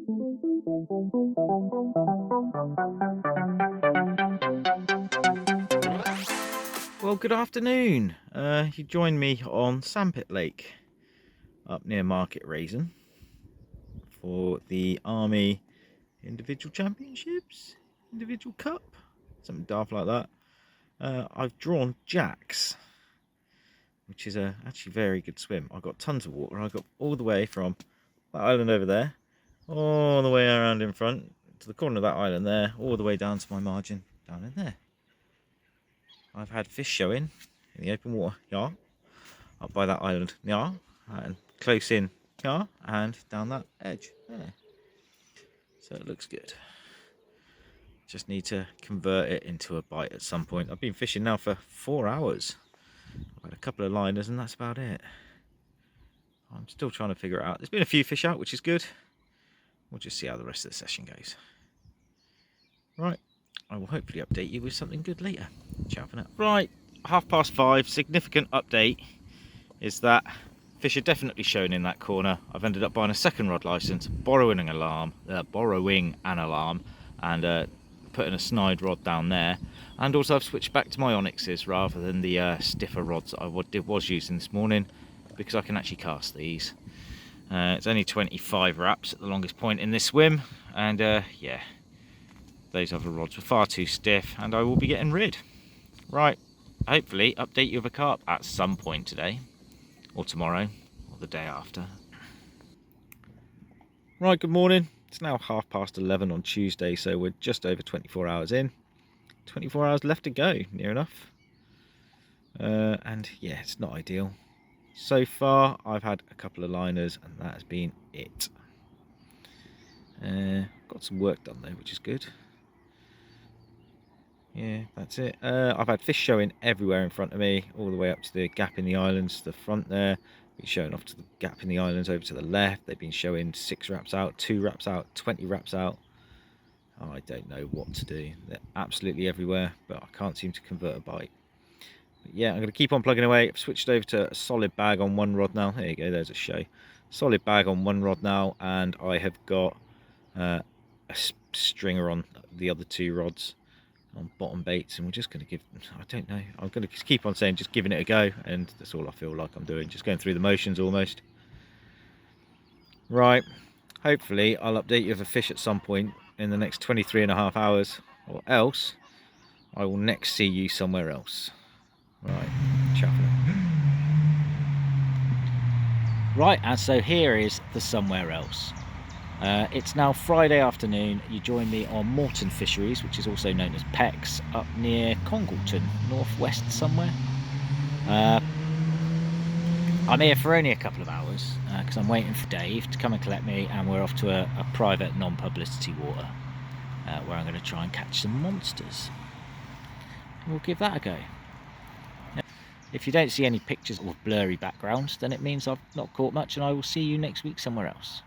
Well, good afternoon. You joined me on Sandpit Lake up near Market Raisin for the Army Individual Championships, Individual Cup, something daft like that. I've drawn jacks, which is a actually very good swim. I got tons of water. I got all the way from that island over there, all the way around in front to the corner of that island there, all the way down to my margin down in there. I've had fish showing in the open water, yeah, up by that island, yeah, and close in, yeah, and down that edge there. So it looks good. Just need to convert it into a bite at some point. I've been fishing now for 4 hours. I've had a couple of liners and that's about it. I'm still trying to figure it out. There's been a few fish out, which is good. We'll just see how the rest of the session goes. Right, I will hopefully update you with something good later. Ciao for now. Right, 5:30. Significant update is that fish are definitely shown in that corner. I've ended up buying a second rod license, borrowing an alarm, and putting a snide rod down there. And also I've switched back to my onyxes rather than the stiffer rods that I was using this morning, because I can actually cast these. It's only 25 wraps at the longest point in this swim, and yeah, those other rods were far too stiff, and I will be getting rid. Right, hopefully update you of a carp at some point today, or tomorrow, or the day after. Right, good morning. It's now 11:30 on Tuesday, so we're just over 24 hours in. 24 hours left to go, near enough. And yeah, it's not ideal. So far, I've had a couple of liners, and that has been it. Got some work done though, which is good. Yeah, that's it. I've had fish showing everywhere in front of me, all the way up to the gap in the islands to the front there. Been showing off to the gap in the islands over to the left. They've been showing 6 wraps out, 2 wraps out, 20 wraps out. Oh, I don't know what to do. They're absolutely everywhere, but I can't seem to convert a bite. But yeah, I'm going to keep on plugging away. I've switched over to a solid bag on one rod now. There you go, there's a show. Solid bag on one rod now, and I have got a stringer on the other 2 rods on bottom baits, and we're just going to give, I don't know, I'm going to keep on saying just giving it a go, and that's all I feel like I'm doing, just going through the motions almost. Right, hopefully I'll update you of a fish at some point in the next 23.5 hours, or else I will next see you somewhere else. Right, ciao for now. Right, and so here is the somewhere else. It's now Friday afternoon. You join me on Moreton Fisheries, which is also known as Pex, up near Congleton, northwest somewhere. I'm here for only a couple of hours because I'm waiting for Dave to come and collect me, and we're off to a private non-publicity water where I'm going to try and catch some monsters. We'll give that a go. If you don't see any pictures or blurry backgrounds, then it means I've not caught much, and I will see you next week somewhere else.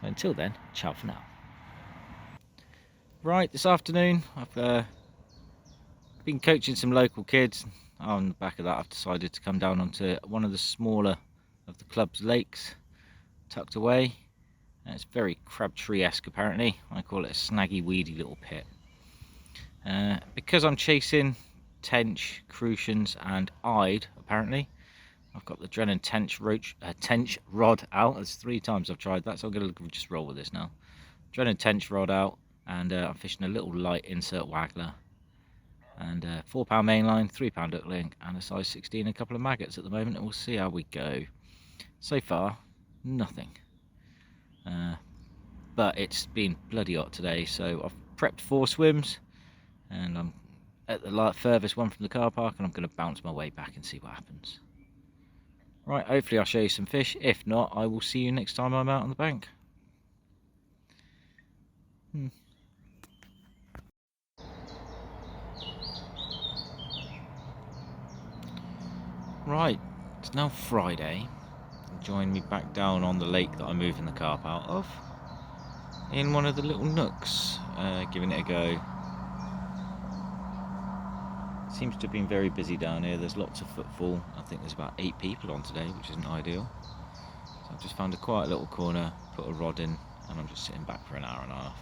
So until then, ciao for now. Right, this afternoon I've been coaching some local kids. On the back of that, I've decided to come down onto one of the smaller of the club's lakes, tucked away. And it's very Crabtree-esque apparently. I call it a snaggy, weedy little pit. Because I'm chasing tench, crucians and eyed, apparently, I've got the Drennan tench rod out. That's 3 times I've tried that, so I'm going to just roll with this now. Drennan tench rod out, and I'm fishing a little light insert waggler, and 4-pound mainline, 3-pound hook link, and a size 16, a couple of maggots at the moment, and we'll see how we go. So far, nothing. But it's been bloody hot today, so I've prepped 4 swims, and I'm at the furthest one from the car park, and I'm going to bounce my way back and see what happens. Right, hopefully I'll show you some fish. If not, I will see you next time I'm out on the bank. Right, it's now Friday. Join me back down on the lake that I'm moving the carp out of, in one of the little nooks, giving it a go. Seems to have been very busy down here. There's lots of footfall. I think there's about 8 people on today, which isn't ideal. So I've just found a quiet little corner, put a rod in, and I'm just sitting back for an hour and a half,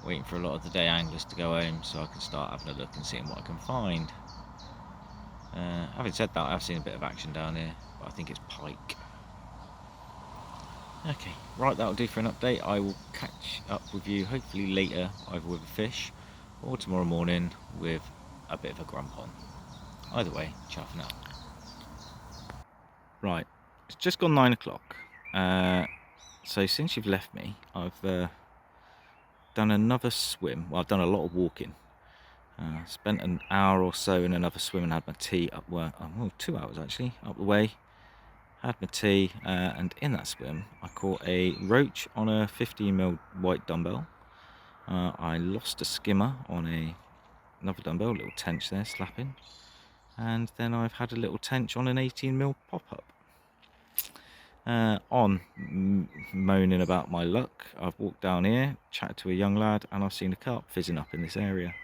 waiting for a lot of the day anglers to go home so I can start having a look and seeing what I can find. Having said that, I've seen a bit of action down here, but I think it's pike. Okay, right, that'll do for an update. I will catch up with you hopefully later, either with a fish or tomorrow morning with a bit of a grump on. Either way, ciao for now. Right, it's just gone 9 o'clock. So since you've left me, I've done another swim. Well, I've done a lot of walking. Spent an hour or so in another swim and had my tea up where, well, 2 hours actually, up the way. Had my tea, and in that swim I caught a roach on a 15mm white dumbbell. I lost a skimmer on another dumbbell, a little tench there slapping, and then I've had a little tench on an 18mm pop-up. Moaning about my luck, I've walked down here, chatted to a young lad, and I've seen a carp fizzing up in this area.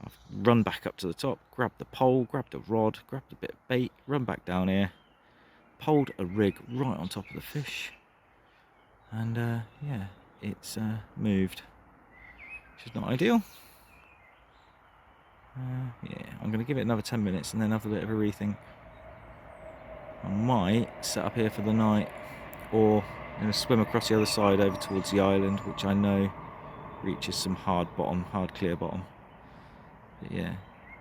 I've run back up to the top, grabbed the pole, grabbed a rod, grabbed a bit of bait, run back down here, poled a rig right on top of the fish, and yeah, it's moved, which is not ideal. Yeah, I'm going to give it another 10 minutes and then have a bit of a rethink. I might set up here for the night, or I'm going to swim across the other side over towards the island, which I know reaches some hard clear bottom. But yeah,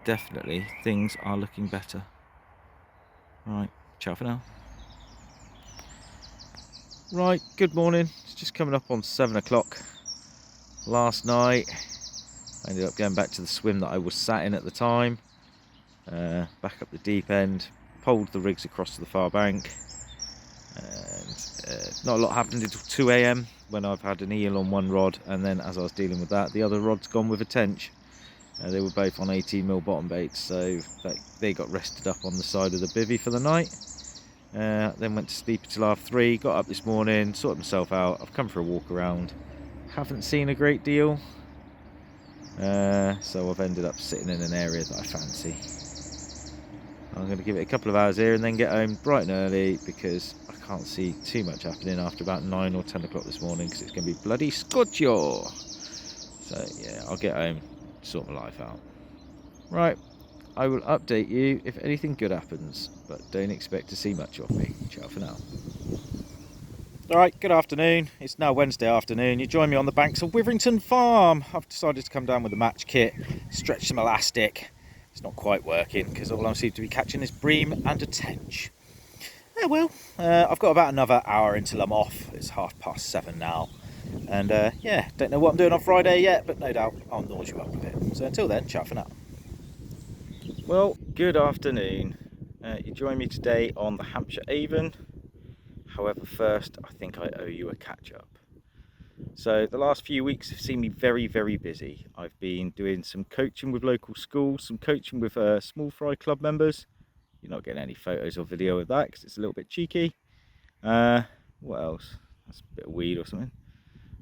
definitely things are looking better. Right, ciao for now. Right, good morning. It's just coming up on 7 o'clock. Last night I ended up going back to the swim that I was sat in at the time, back up the deep end, poled the rigs across to the far bank, and not a lot happened until 2 AM when I've had an eel on one rod, and then as I was dealing with that, the other rod's gone with a tench. They were both on 18mm bottom baits, so they got rested up on the side of the bivvy for the night. Then went to sleep until half 3, got up this morning, sorted myself out. I've come for a walk around, haven't seen a great deal, so I've ended up sitting in an area that I fancy. I'm going to give it a couple of hours here and then get home bright and early, because I can't see too much happening after about 9 or 10 o'clock this morning, because it's going to be bloody scotcho. So yeah, I'll get home, sort my life out. Right, I will update you if anything good happens, but don't expect to see much of me. Ciao for now. Alright, good afternoon. It's now Wednesday afternoon. You join me on the banks of Witherington Farm. I've decided to come down with a match kit, stretch some elastic. It's not quite working because all I seem to be catching is bream and a tench. Oh well, I've got about another hour until I'm off. It's 7:30 now. And yeah, don't know what I'm doing on Friday yet, but no doubt I'll nudge you up a bit. So until then, ciao for now. Well, good afternoon. You join me today on the Hampshire Avon. However, first, I think I owe you a catch-up. So the last few weeks have seen me very, very busy. I've been doing some coaching with local schools, some coaching with small fry club members. You're not getting any photos or video of that because it's a little bit cheeky. What else? That's a bit of weed or something.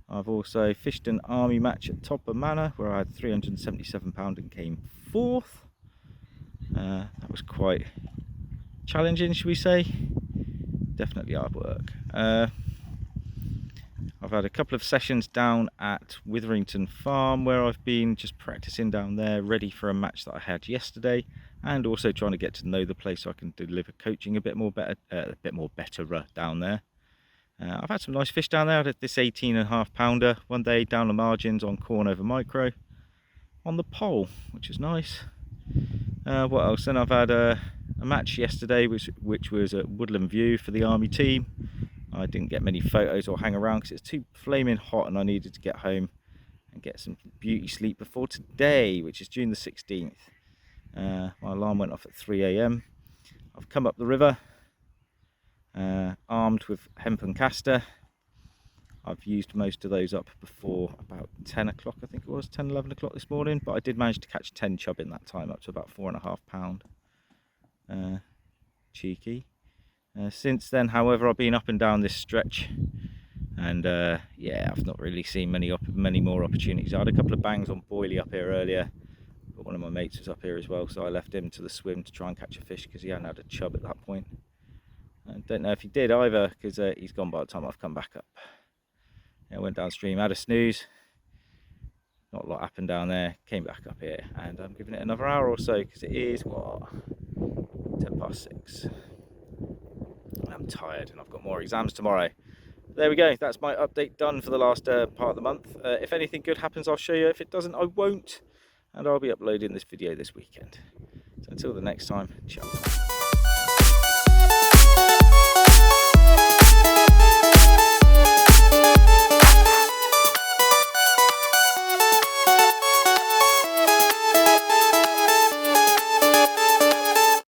I've also fished an army match at Topper Manor where I had £377 and came 4th. That was quite challenging, should we say. Definitely hard work. I've had a couple of sessions down at Witherington Farm where I've been just practicing down there, ready for a match that I had yesterday, and also trying to get to know the place so I can deliver coaching a bit more better down there. I've had some nice fish down there. I had this 18.5 pounder one day down the margins on corn over micro on the pole, which is nice. What else? Then I've had a match yesterday which was at Woodland View for the army team. I didn't get many photos or hang around because it's too flaming hot and I needed to get home and get some beauty sleep before today, which is June the 16th. My alarm went off at 3 AM. I've come up the river armed with hempen caster. I've used most of those up before about 10 o'clock, I think it was, 10, 11 o'clock this morning, but I did manage to catch 10 chub in that time, up to about 4.5 pound. Cheeky. Since then, however, I've been up and down this stretch, and yeah, I've not really seen many more opportunities. I had a couple of bangs on boilie up here earlier, but one of my mates was up here as well, so I left him to the swim to try and catch a fish because he hadn't had a chub at that point. I don't know if he did either, because he's gone by the time I've come back up. I went downstream, had a snooze. Not a lot happened down there. Came back up here, and I'm giving it another hour or so because it is what, 6:10. I'm tired, and I've got more exams tomorrow. There we go. That's my update done for the last part of the month. If anything good happens, I'll show you. If it doesn't, I won't, and I'll be uploading this video this weekend. So until the next time, ciao.